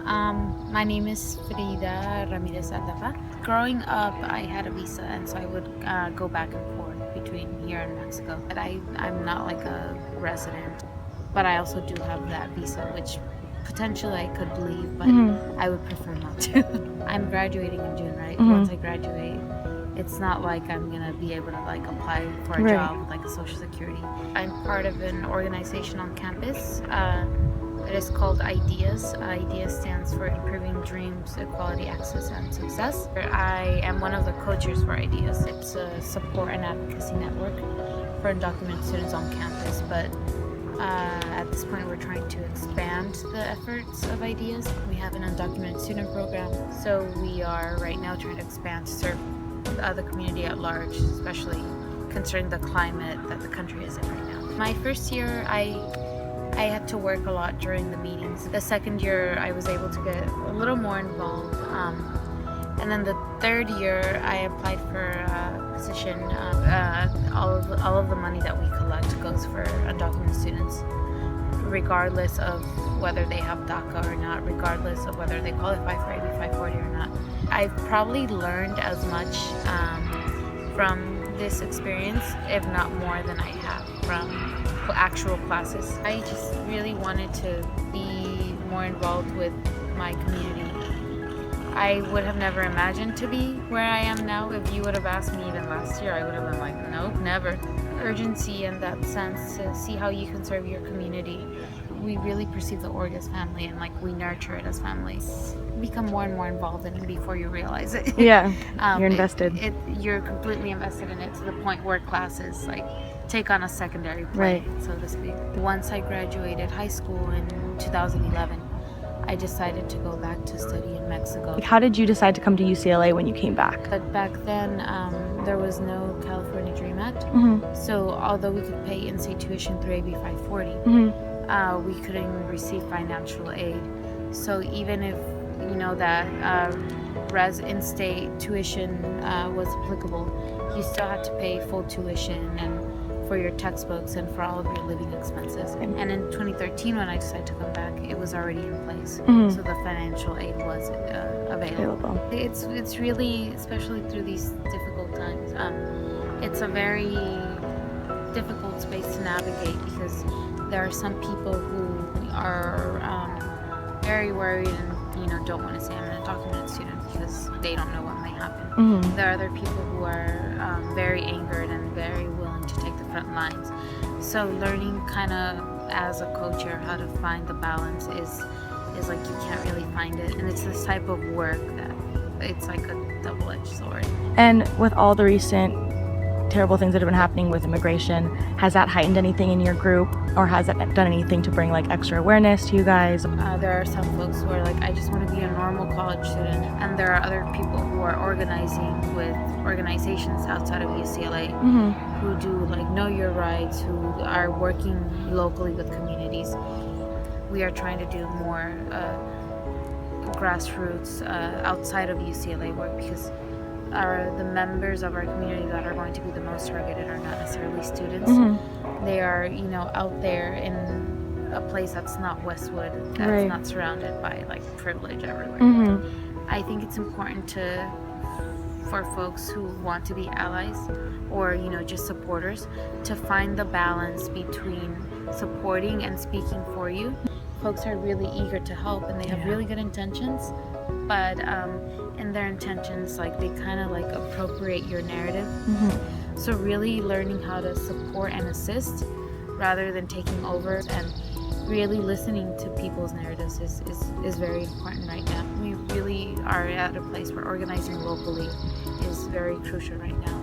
My name is Frida Ramirez Aldapa. Growing up, I had a visa, and so I would go back and forth between here and Mexico. But I'm not like a resident, but I also do have that visa, which potentially I could leave, but I would prefer not to. I'm graduating in June, right? Once I graduate, it's not like I'm gonna be able to like apply for a job with like a social security. I'm part of an organization on campus. It is called IDEAS. IDEAS stands for Improving Dreams, Equality, Access, and Success. I am one of the co-chairs for IDEAS. It's a support and advocacy network for undocumented students on campus, but at this point we're trying to expand the efforts of IDEAS. We have an undocumented student program, so we are right now trying to expand to serve the community at large, especially concerning the climate that the country is in right now. My first year, I had to work a lot during the meetings. The second year, I was able to get a little more involved. And then the third year, I applied for a position. All of the money that we collect goes for undocumented students, regardless of whether they have DACA or not, regardless of whether they qualify for AB 540 or not. I've probably learned as much from this experience, if not more than I have from actual classes. I just really wanted to be more involved with my community. I would have never imagined to be where I am now. If you would have asked me even last year, I would have been like, nope, never. Urgency in that sense to see how you can serve your community. We really perceive the org as family, and like we nurture it as families. Become more and more involved in it before you realize it. Yeah, you're invested. You're completely invested in it to the point where classes like take on a secondary play, so to speak. Once I graduated high school in 2011, I decided to go back to study in Mexico. How did you decide to come to UCLA when you came back? But back then, there was no California DREAM Act, so although we could pay in-state tuition through AB 540, we couldn't even receive financial aid. So even if that in-state tuition was applicable, you still had to pay full tuition and for your textbooks and for all of your living expenses. And in 2013, when I decided to come back, it was already in place, so the financial aid was available. It's really, especially through these difficult times, it's a very difficult space to navigate because there are some people who are very worried and don't want to say I'm an undocumented student because they don't know what may happen. There are other people who are very angered and very willing to take the front lines. So learning kind of as a co-chair how to find the balance is like you can't really find it, and it's this type of work that it's like a double-edged sword. And with all the recent terrible things that have been happening with immigration, has that heightened anything in your group, or has that done anything to bring like extra awareness to you guys? There are some folks who are like, I just want to be a normal college student, and there are other people who are organizing with organizations outside of UCLA who do like Know Your Rights, who are working locally with communities. We are trying to do more grassroots outside of UCLA work because the members of our community that are going to be the most targeted are not necessarily students. They are, out there in a place that's not Westwood, that's not surrounded by like privilege everywhere. I think it's important for folks who want to be allies or just supporters to find the balance between supporting and speaking for you. Folks are really eager to help and they have really good intentions, but in their intentions, like they kind of like appropriate your narrative. So really learning how to support and assist rather than taking over, and really listening to people's narratives is very important right now. We really are at a place where organizing locally is very crucial right now.